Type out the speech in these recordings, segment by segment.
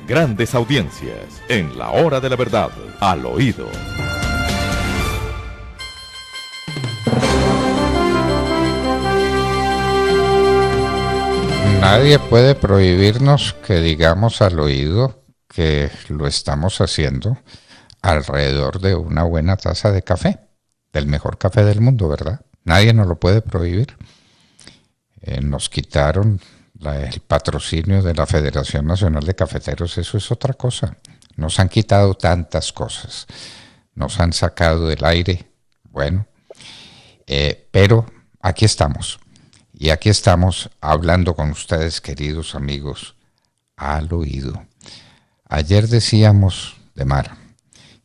Grandes audiencias en la hora de la verdad, al oído. Nadie puede prohibirnos que digamos al oído que lo estamos haciendo alrededor de una buena taza de café, del mejor café del mundo, ¿verdad? Nadie nos lo puede prohibir. Nos quitaron el patrocinio de la Federación Nacional de Cafeteros, eso es otra cosa. Nos han quitado tantas cosas, nos han sacado del aire, bueno, pero aquí estamos. Y aquí estamos hablando con ustedes, queridos amigos, al oído. Ayer decíamos de Mar,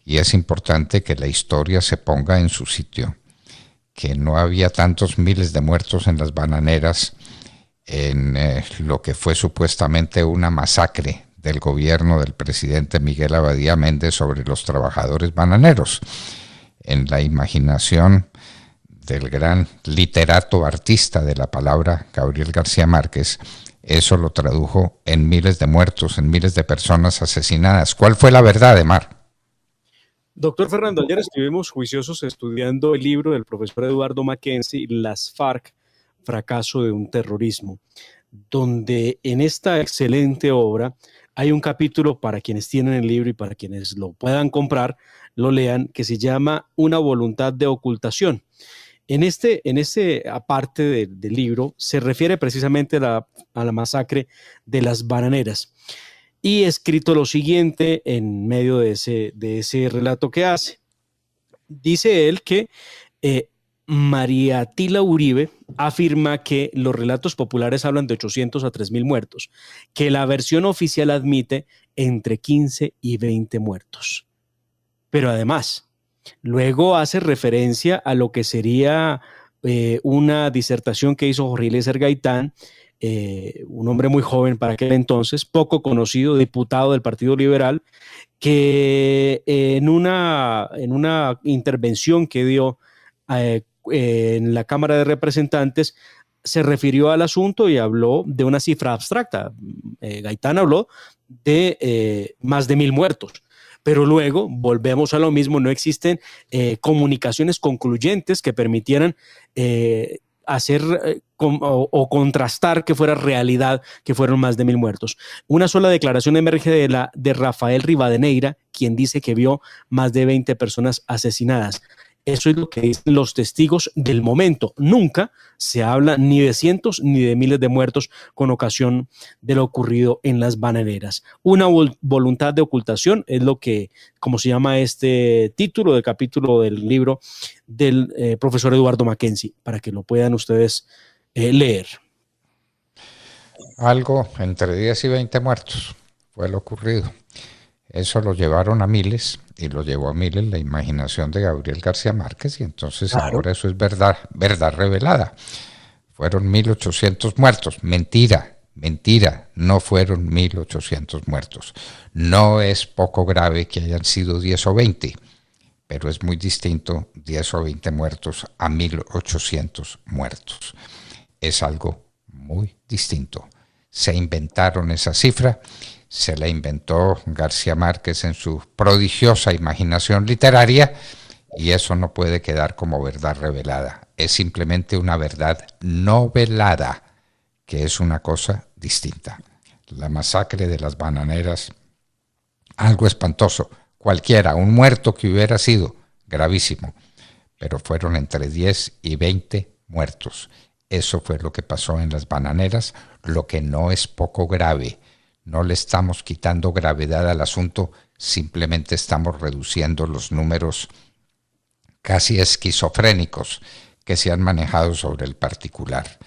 y es importante que la historia se ponga en su sitio, que no había tantos miles de muertos en las bananeras en lo que fue supuestamente una masacre del gobierno del presidente Miguel Abadía Méndez sobre los trabajadores bananeros. En la imaginación del gran literato artista de la palabra, Gabriel García Márquez, eso lo tradujo en miles de muertos, en miles de personas asesinadas. ¿Cuál fue la verdad, de Mar? Doctor Fernando, ayer estuvimos juiciosos estudiando el libro del profesor Eduardo Mackenzie, Las FARC, fracaso de un terrorismo, donde en esta excelente obra hay un capítulo para quienes tienen el libro y para quienes lo puedan comprar, lo lean, que se llama Una voluntad de ocultación. En este parte del libro se refiere precisamente a la masacre de las bananeras y escrito lo siguiente en medio de ese relato que hace. Dice él que María Tila Uribe afirma que los relatos populares hablan de 800 a 3.000 muertos, que la versión oficial admite entre 15 y 20 muertos. Pero además, luego hace referencia a lo que sería una disertación que hizo Jorge Eliezer Gaitán, un hombre muy joven para aquel entonces, poco conocido, diputado del Partido Liberal, que en una intervención que dio en la Cámara de Representantes se refirió al asunto y habló de una cifra abstracta. Gaitán habló de más de 1.000 muertos. Pero luego volvemos a lo mismo, no existen comunicaciones concluyentes que permitieran hacer o contrastar que fuera realidad que fueron más de 1.000 muertos. Una sola declaración emerge de Rafael Rivadeneira, quien dice que vio más de 20 personas asesinadas. Eso es lo que dicen los testigos del momento. Nunca se habla ni de cientos ni de miles de muertos con ocasión de lo ocurrido en las bananeras. Una voluntad de ocultación es lo que, como se llama este título del capítulo del libro del profesor Eduardo Mackenzie, para que lo puedan ustedes leer. Algo entre 10 y 20 muertos fue lo ocurrido. Eso lo llevaron a miles y lo llevó a miles la imaginación de Gabriel García Márquez y entonces claro, ahora eso es verdad revelada. Fueron 1.800 muertos. Mentira, no fueron 1.800 muertos. No es poco grave que hayan sido 10 o 20, pero es muy distinto 10 o 20 muertos a 1.800 muertos. Es algo muy distinto. Se inventaron esa cifra. Se la inventó García Márquez en su prodigiosa imaginación literaria y eso no puede quedar como verdad revelada. Es simplemente una verdad novelada, que es una cosa distinta. La masacre de las bananeras, algo espantoso. Cualquiera, un muerto que hubiera sido gravísimo, pero fueron entre 10 y 20 muertos. Eso fue lo que pasó en las bananeras, lo que no es poco grave. No le estamos quitando gravedad al asunto, simplemente estamos reduciendo los números casi esquizofrénicos que se han manejado sobre el particular.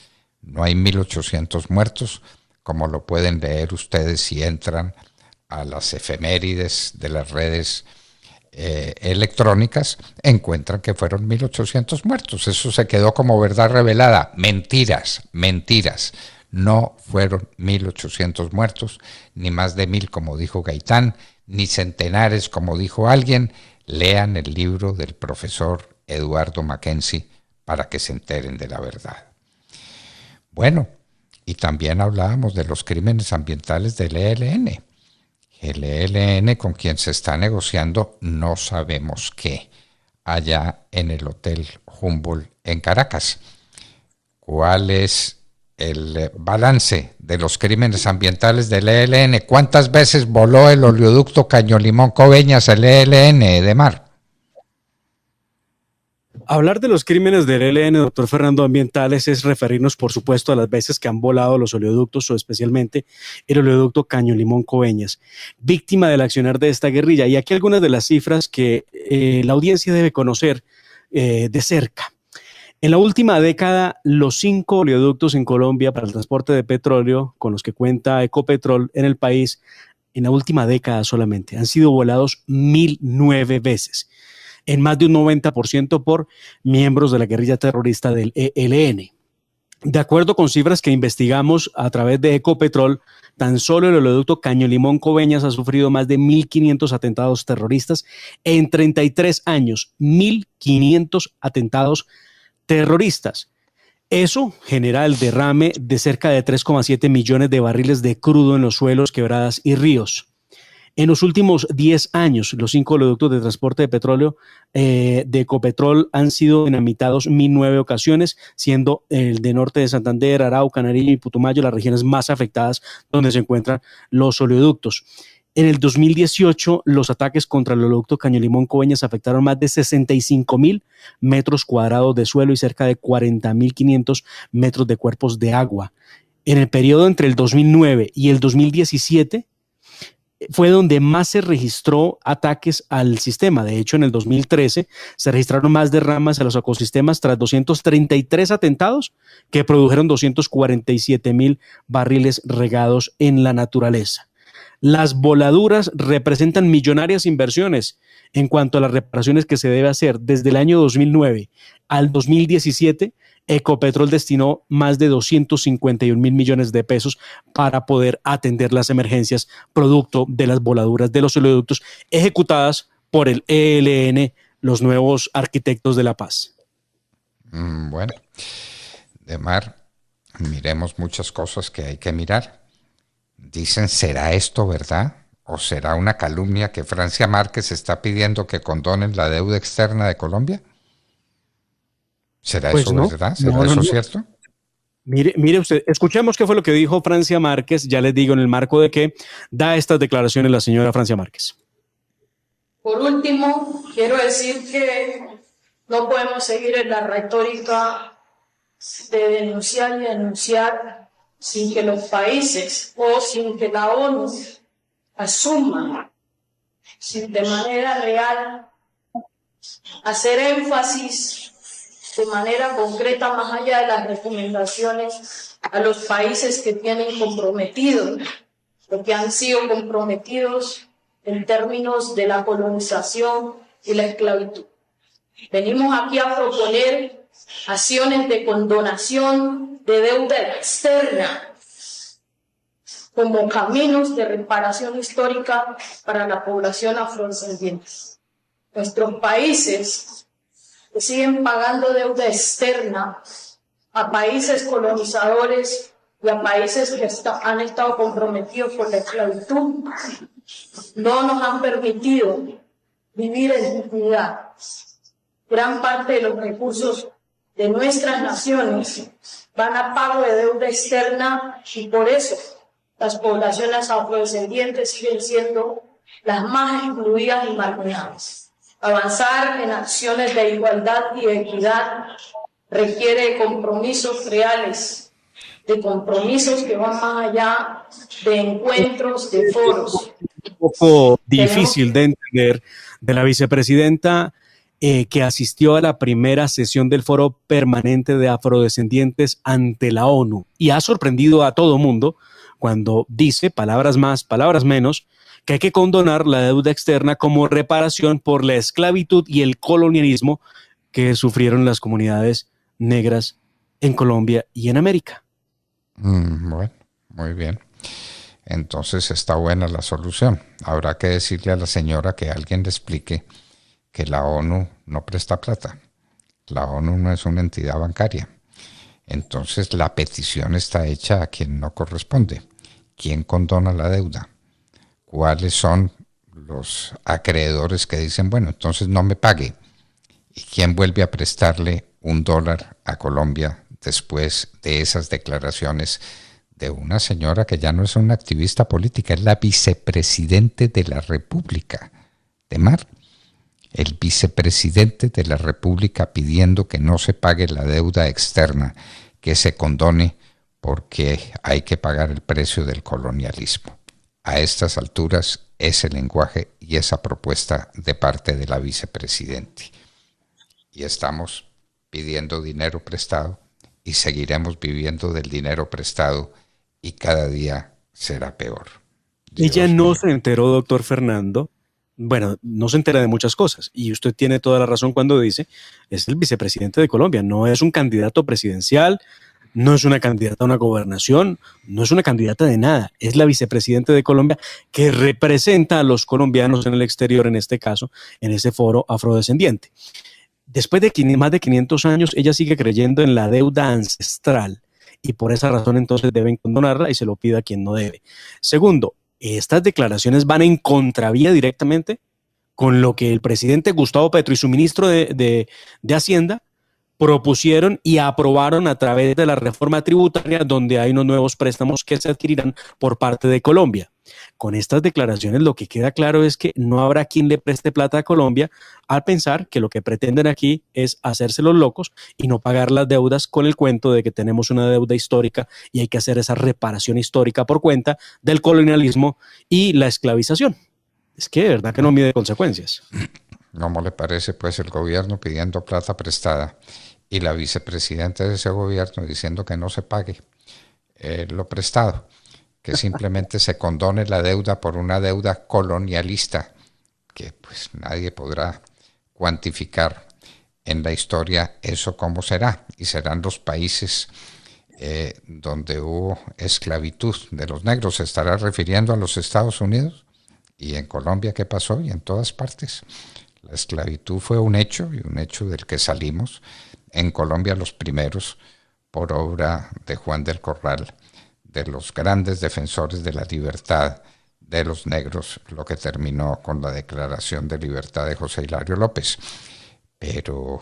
No hay 1.800 muertos, como lo pueden leer ustedes si entran a las efemérides de las redes electrónicas, encuentran que fueron 1.800 muertos. Eso se quedó como verdad revelada. Mentiras. No fueron 1.800 muertos, ni más de 1.000 como dijo Gaitán, ni centenares como dijo alguien. Lean el libro del profesor Eduardo Mackenzie para que se enteren de la verdad. Bueno, y también hablábamos de los crímenes ambientales del ELN. El ELN con quien se está negociando no sabemos qué, allá en el Hotel Humboldt en Caracas. ¿Cuál es el balance de los crímenes ambientales del ELN? ¿Cuántas veces voló el oleoducto Caño-Limón-Coveñas el ELN, Edemar? Hablar de los crímenes del ELN, doctor Fernando, ambientales, es referirnos, por supuesto, a las veces que han volado los oleoductos, o especialmente el oleoducto Caño Limón Coveñas, víctima del accionar de esta guerrilla. Y aquí algunas de las cifras que la audiencia debe conocer de cerca. En la última década, los 5 oleoductos en Colombia para el transporte de petróleo, con los que cuenta Ecopetrol en el país, en la última década solamente, han sido volados 1.009 veces. En más de un 90% por miembros de la guerrilla terrorista del ELN. De acuerdo con cifras que investigamos a través de Ecopetrol, tan solo el oleoducto Caño Limón Coveñas ha sufrido más de 1.500 atentados terroristas en 33 años. 1.500 atentados terroristas. Eso genera el derrame de cerca de 3,7 millones de barriles de crudo en los suelos, quebradas y ríos. En los últimos 10 años, los 5 oleoductos de transporte de petróleo de Ecopetrol han sido dinamitados 1.009 ocasiones, siendo el de norte de Santander, Arauca, Nariño y Putumayo las regiones más afectadas donde se encuentran los oleoductos. En el 2018, los ataques contra el oleoducto Caño Limón Coveñas afectaron más de 65.000 metros cuadrados de suelo y cerca de 40.500 metros de cuerpos de agua. En el periodo entre el 2009 y el 2017, fue donde más se registró ataques al sistema. De hecho, en el 2013 se registraron más derramas a los ecosistemas tras 233 atentados que produjeron 247.000 barriles regados en la naturaleza. Las voladuras representan millonarias inversiones en cuanto a las reparaciones que se debe hacer. Desde el año 2009 al 2017, Ecopetrol destinó más de 251.000 millones de pesos para poder atender las emergencias producto de las voladuras de los oleoductos ejecutadas por el ELN, los nuevos arquitectos de la paz. Bueno, Edemar, miremos muchas cosas que hay que mirar. Dicen, ¿será esto verdad? ¿O será una calumnia que Francia Márquez está pidiendo que condonen la deuda externa de Colombia? ¿Será eso verdad? ¿Será eso cierto? Mire usted, escuchemos qué fue lo que dijo Francia Márquez, ya les digo en el marco de que da estas declaraciones la señora Francia Márquez. Por último, quiero decir que no podemos seguir en la retórica de denunciar y denunciar sin que los países o sin que la ONU asuma de manera real, hacer énfasis de manera concreta, más allá de las recomendaciones, a los países que tienen comprometidos, o que han sido comprometidos en términos de la colonización y la esclavitud. Venimos aquí a proponer acciones de condonación de deuda externa como caminos de reparación histórica para la población afrodescendiente. Nuestros países que siguen pagando deuda externa a países colonizadores y a países que han estado comprometidos por la esclavitud, no nos han permitido vivir en dignidad. Gran parte de los recursos de nuestras naciones van a pago de deuda externa y por eso las poblaciones afrodescendientes siguen siendo las más excluidas y marginadas. Avanzar en acciones de igualdad y de equidad requiere compromisos reales, de compromisos que van más allá de encuentros, de foros. Un poco difícil de entender de la vicepresidenta que asistió a la primera sesión del Foro Permanente de Afrodescendientes ante la ONU y ha sorprendido a todo mundo cuando dice, palabras más, palabras menos, que hay que condonar la deuda externa como reparación por la esclavitud y el colonialismo que sufrieron las comunidades negras en Colombia y en América. Bueno, muy bien. Entonces está buena la solución. Habrá que decirle a la señora que alguien le explique que la ONU no presta plata. La ONU no es una entidad bancaria. Entonces la petición está hecha a quien no corresponde. ¿Quién condona la deuda? cuáles son los acreedores que dicen, bueno, entonces no me pague. ¿Y quién vuelve a prestarle $1 a Colombia después de esas declaraciones de una señora que ya no es una activista política, es la vicepresidente de la República, de Mar? El vicepresidente de la República pidiendo que no se pague la deuda externa, que se condone porque hay que pagar el precio del colonialismo. A estas alturas, ese lenguaje y esa propuesta de parte de la vicepresidente. Y estamos pidiendo dinero prestado y seguiremos viviendo del dinero prestado y cada día será peor. Ella no se enteró, doctor Fernando. Bueno, no se entera de muchas cosas y usted tiene toda la razón cuando dice es el vicepresidente de Colombia, no es un candidato presidencial, no es una candidata a una gobernación, no es una candidata de nada, es la vicepresidenta de Colombia que representa a los colombianos en el exterior, en este caso, en ese foro afrodescendiente. Después de más de 500 años, ella sigue creyendo en la deuda ancestral y por esa razón entonces deben condonarla y se lo pide a quien no debe. Segundo, estas declaraciones van en contravía directamente con lo que el presidente Gustavo Petro y su ministro de Hacienda propusieron y aprobaron a través de la reforma tributaria, donde hay unos nuevos préstamos que se adquirirán por parte de Colombia. Con estas declaraciones lo que queda claro es que no habrá quien le preste plata a Colombia al pensar que lo que pretenden aquí es hacerse los locos y no pagar las deudas con el cuento de que tenemos una deuda histórica y hay que hacer esa reparación histórica por cuenta del colonialismo y la esclavización. Es que de verdad que no mide consecuencias. ¿Cómo le parece pues el gobierno pidiendo plata prestada y la vicepresidenta de ese gobierno diciendo que no se pague lo prestado? Que simplemente se condone la deuda por una deuda colonialista que pues nadie podrá cuantificar en la historia eso cómo será, y serán los países donde hubo esclavitud de los negros. ¿Se estará refiriendo a los Estados Unidos? ¿Y en Colombia qué pasó? Y en todas partes. La esclavitud fue un hecho, y un hecho del que salimos en Colombia los primeros por obra de Juan del Corral, de los grandes defensores de la libertad de los negros, lo que terminó con la Declaración de Libertad de José Hilario López. Pero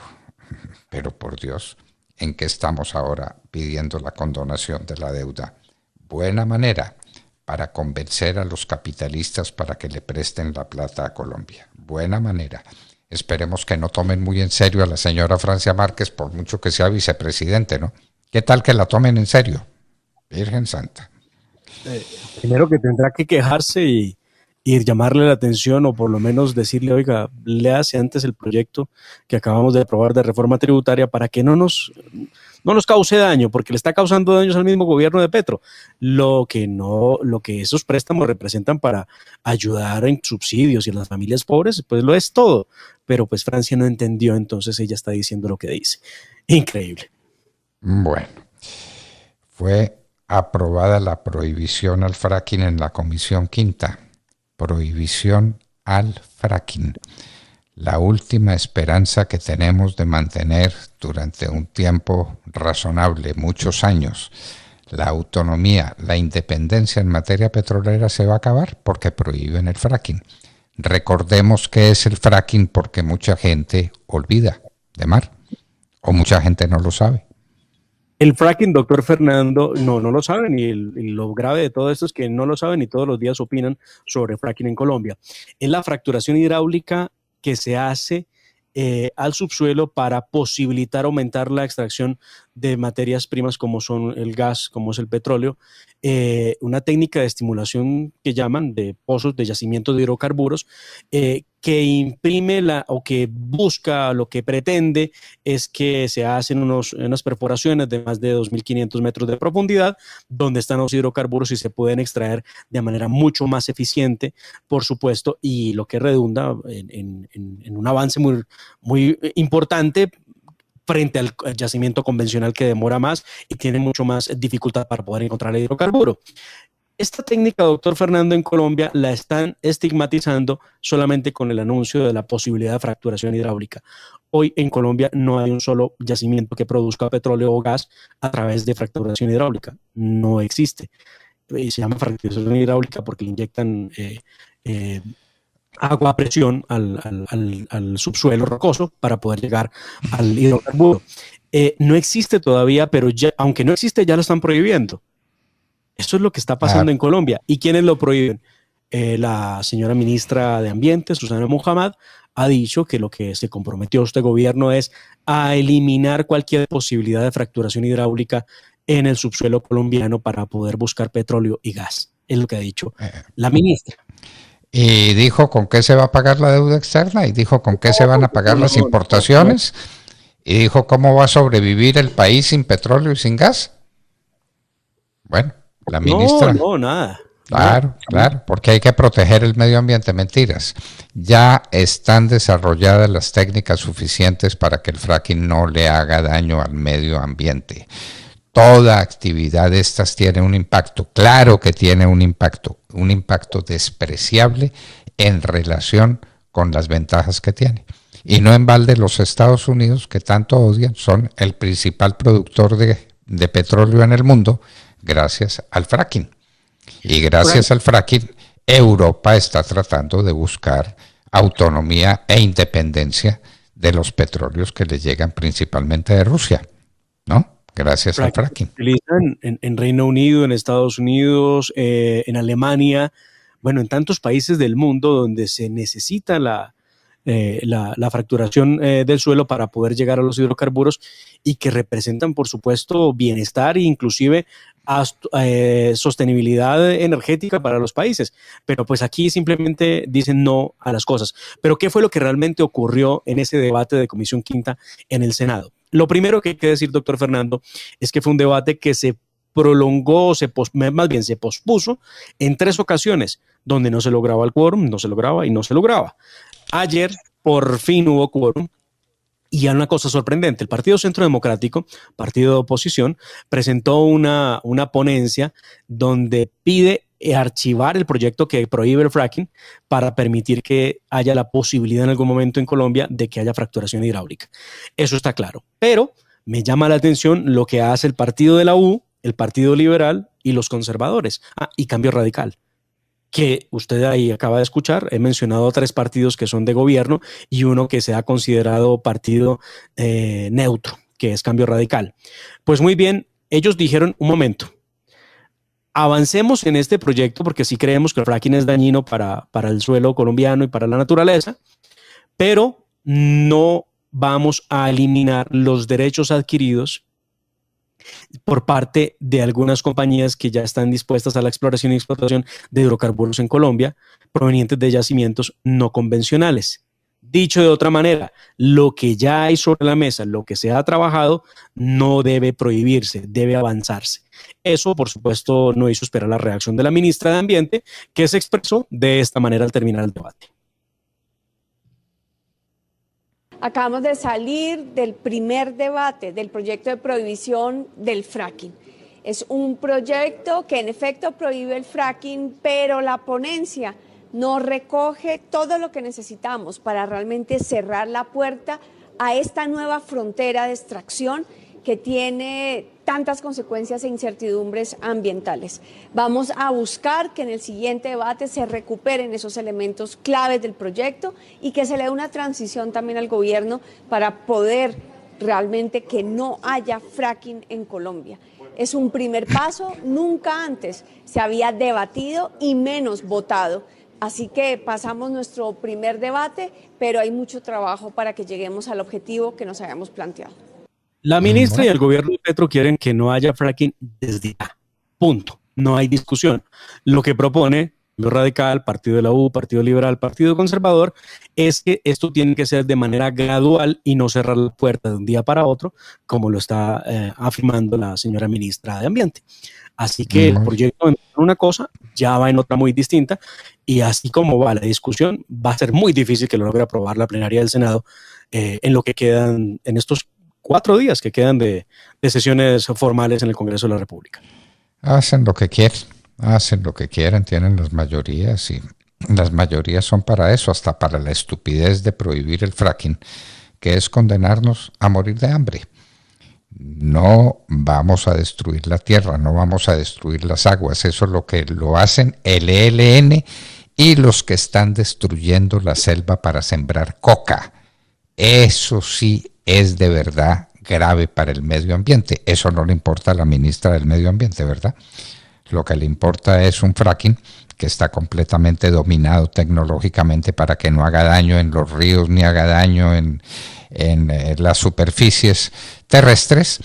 por Dios, ¿en qué estamos ahora pidiendo la condonación de la deuda? Buena manera para convencer a los capitalistas para que le presten la plata a Colombia. Buena manera. Esperemos que no tomen muy en serio a la señora Francia Márquez, por mucho que sea vicepresidente, ¿no? ¿Qué tal que la tomen en serio? Virgen Santa. Primero que tendrá que quejarse y llamarle la atención, o por lo menos decirle, oiga, léase antes el proyecto que acabamos de aprobar de reforma tributaria para que no nos cause daño, porque le está causando daños al mismo gobierno de Petro. Lo que esos préstamos representan para ayudar en subsidios y en las familias pobres, pues lo es todo. Pero pues Francia no entendió, entonces ella está diciendo lo que dice. Increíble. Bueno, fue aprobada la prohibición al fracking en la Comisión Quinta. Prohibición al fracking. La última esperanza que tenemos de mantener durante un tiempo razonable, muchos años, la autonomía, la independencia en materia petrolera se va a acabar porque prohíben el fracking. Recordemos qué es el fracking, porque mucha gente olvida de Mar, o mucha gente no lo sabe. El fracking, doctor Fernando, no lo saben, y lo grave de todo esto es que no lo saben y todos los días opinan sobre fracking en Colombia. Es la fracturación hidráulica que se hace al subsuelo para posibilitar aumentar la extracción de materias primas como son el gas, como es el petróleo, una técnica de estimulación que llaman de pozos de yacimientos de hidrocarburos, que imprime o que busca, lo que pretende es que se hacen unas perforaciones de más de 2.500 metros de profundidad, donde están los hidrocarburos y se pueden extraer de manera mucho más eficiente, por supuesto, y lo que redunda en un avance muy, muy importante frente al yacimiento convencional, que demora más y tiene mucho más dificultad para poder encontrar el hidrocarburo. Esta técnica, doctor Fernando, en Colombia la están estigmatizando solamente con el anuncio de la posibilidad de fracturación hidráulica. Hoy en Colombia no hay un solo yacimiento que produzca petróleo o gas a través de fracturación hidráulica. No existe. se llama fracturación hidráulica porque le inyectan agua a presión al subsuelo rocoso para poder llegar al hidrocarburo. No existe todavía, pero ya, aunque no existe, ya lo están prohibiendo. Eso es lo que está pasando en Colombia. ¿Y quiénes lo prohíben? La señora ministra de Ambiente, Susana Muhammad, ha dicho que lo que se comprometió este gobierno es a eliminar cualquier posibilidad de fracturación hidráulica en el subsuelo colombiano para poder buscar petróleo y gas. Es lo que ha dicho la ministra. Y dijo con qué se va a pagar la deuda externa, y dijo con qué se van a pagar las importaciones, y dijo cómo va a sobrevivir el país sin petróleo y sin gas. Bueno, la ministra... No, nada. Claro, porque hay que proteger el medio ambiente. Mentiras. Ya están desarrolladas las técnicas suficientes para que el fracking no le haga daño al medio ambiente. Toda actividad de estas tiene un impacto, claro que tiene un impacto despreciable en relación con las ventajas que tiene. Y no en balde los Estados Unidos, que tanto odian, son el principal productor de petróleo en el mundo gracias al fracking. Y gracias al fracking, Europa está tratando de buscar autonomía e independencia de los petróleos que le llegan principalmente de Rusia, ¿no? Gracias al fracking. Utilizan en Reino Unido, en Estados Unidos, en Alemania, bueno, en tantos países del mundo donde se necesita la fracturación del suelo para poder llegar a los hidrocarburos y que representan, por supuesto, bienestar e inclusive sostenibilidad energética para los países. Pero pues aquí simplemente dicen no a las cosas. Pero ¿qué fue lo que realmente ocurrió en ese debate de Comisión Quinta en el Senado? Lo primero que hay que decir, doctor Fernando, es que fue un debate que se prolongó, más bien se pospuso en 3 ocasiones, donde no se lograba el quórum, no se lograba y no se lograba. Ayer por fin hubo quórum y hay una cosa sorprendente. El Partido Centro Democrático, partido de oposición, presentó una ponencia donde pide archivar el proyecto que prohíbe el fracking para permitir que haya la posibilidad en algún momento en Colombia de que haya fracturación hidráulica. Eso está claro. Pero me llama la atención lo que hace el partido de la U, el Partido Liberal y los conservadores. Y Cambio Radical, que usted ahí acaba de escuchar. He mencionado 3 partidos que son de gobierno y uno que se ha considerado partido neutro, que es Cambio Radical. Pues muy bien, ellos dijeron, un momento, avancemos en este proyecto porque sí creemos que el fracking es dañino para el suelo colombiano y para la naturaleza, pero no vamos a eliminar los derechos adquiridos por parte de algunas compañías que ya están dispuestas a la exploración y explotación de hidrocarburos en Colombia provenientes de yacimientos no convencionales. Dicho de otra manera, lo que ya hay sobre la mesa, lo que se ha trabajado, no debe prohibirse, debe avanzarse. Eso, por supuesto, no hizo esperar la reacción de la ministra de Ambiente, que se expresó de esta manera al terminar el debate. Acabamos de salir del primer debate del proyecto de prohibición del fracking. Es un proyecto que en efecto prohíbe el fracking, pero la ponencia no recoge todo lo que necesitamos para realmente cerrar la puerta a esta nueva frontera de extracción que tiene tantas consecuencias e incertidumbres ambientales. Vamos a buscar que en el siguiente debate se recuperen esos elementos claves del proyecto y que se le dé una transición también al gobierno para poder realmente que no haya fracking en Colombia. Es un primer paso, nunca antes se había debatido y menos votado. Así que pasamos nuestro primer debate, pero hay mucho trabajo para que lleguemos al objetivo que nos habíamos planteado. La ministra y el gobierno de Petro quieren que no haya fracking desde ya. Punto. No hay discusión. Lo que propone Cambio Radical, Partido de la U, Partido Liberal, Partido Conservador, es que esto tiene que ser de manera gradual y no cerrar la puerta de un día para otro, como lo está afirmando la señora ministra de Ambiente. Así que el proyecto en una cosa ya va en otra muy distinta, y así como va la discusión, va a ser muy difícil que lo logre aprobar la plenaria del Senado en lo que quedan, en estos 4 días que quedan de sesiones formales en el Congreso de la República. Hacen lo que quieren, tienen las mayorías, y las mayorías son para eso, hasta para la estupidez de prohibir el fracking, que es condenarnos a morir de hambre. No vamos a destruir la tierra, no vamos a destruir las aguas. Eso es lo que lo hacen el ELN y los que están destruyendo la selva para sembrar coca. Eso sí es de verdad grave para el medio ambiente. Eso no le importa a la ministra del Medio Ambiente, ¿verdad? Lo que le importa es un fracking que está completamente dominado tecnológicamente para que no haga daño en los ríos ni haga daño en las superficies terrestres.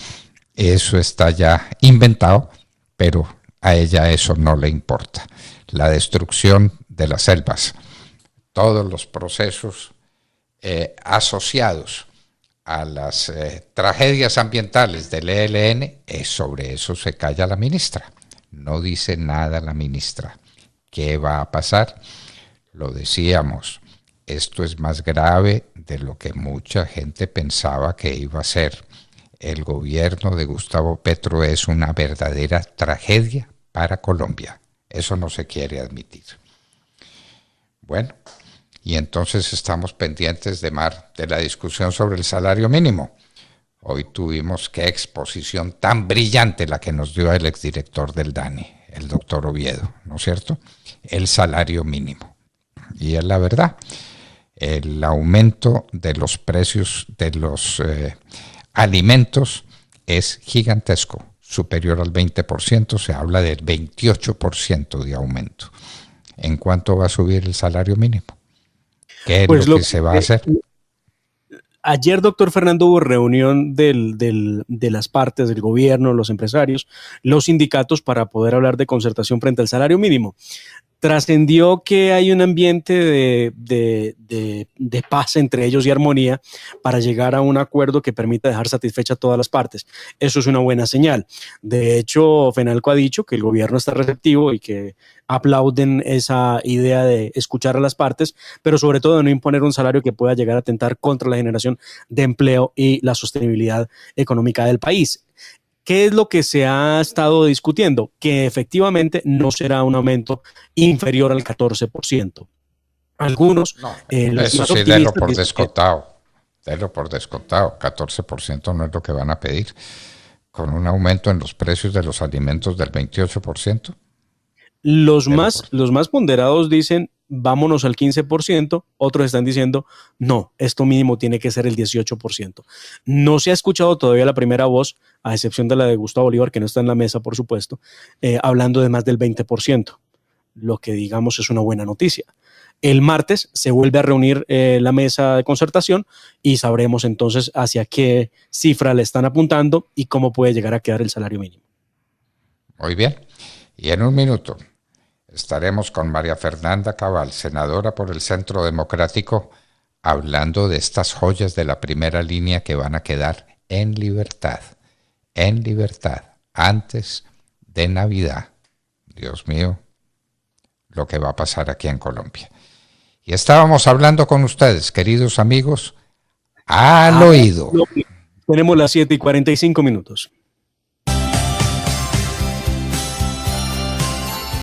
Eso está ya inventado, pero a ella eso no le importa. La destrucción de las selvas, todos los procesos asociados a las tragedias ambientales del ELN, sobre eso se calla la ministra. No dice nada la ministra. ¿Qué va a pasar? Lo decíamos, esto es más grave de lo que mucha gente pensaba que iba a ser. El gobierno de Gustavo Petro es una verdadera tragedia para Colombia. Eso no se quiere admitir. Bueno, y entonces estamos pendientes de la discusión sobre el salario mínimo. Hoy tuvimos qué exposición tan brillante la que nos dio el exdirector del DANE, el doctor Oviedo, ¿no es cierto? El salario mínimo. Y es la verdad, el aumento de los precios de los alimentos es gigantesco, superior al 20%, se habla del 28% de aumento. ¿En cuánto va a subir el salario mínimo? ¿Qué es pues lo que se va a hacer? Ayer, doctor Fernando, hubo reunión de las partes del gobierno, los empresarios, los sindicatos para poder hablar de concertación frente al salario mínimo. Trascendió que hay un ambiente de paz entre ellos y armonía para llegar a un acuerdo que permita dejar satisfecha a todas las partes. Eso es una buena señal. De hecho, FENALCO ha dicho que el gobierno está receptivo y que aplauden esa idea de escuchar a las partes, pero sobre todo de no imponer un salario que pueda llegar a atentar contra la generación de empleo y la sostenibilidad económica del país. ¿Qué es lo que se ha estado discutiendo? Que efectivamente no será un aumento inferior al 14%. Algunos... No, eso sí, denlo por descontado. Denlo por descontado. 14% no es lo que van a pedir. Con un aumento en los precios de los alimentos del 28%. Los más ponderados dicen vámonos al 15%, otros están diciendo no, esto mínimo tiene que ser el 18%. No se ha escuchado todavía la primera voz, a excepción de la de Gustavo Bolívar, que no está en la mesa, por supuesto, hablando de más del 20%, lo que digamos es una buena noticia. El martes se vuelve a reunir la mesa de concertación y sabremos entonces hacia qué cifra le están apuntando y cómo puede llegar a quedar el salario mínimo. Muy bien, y en un minuto estaremos con María Fernanda Cabal, senadora por el Centro Democrático, hablando de estas joyas de la primera línea que van a quedar en libertad, antes de Navidad. Dios mío, lo que va a pasar aquí en Colombia. Y estábamos hablando con ustedes, queridos amigos, al oído. Tenemos las 7:45.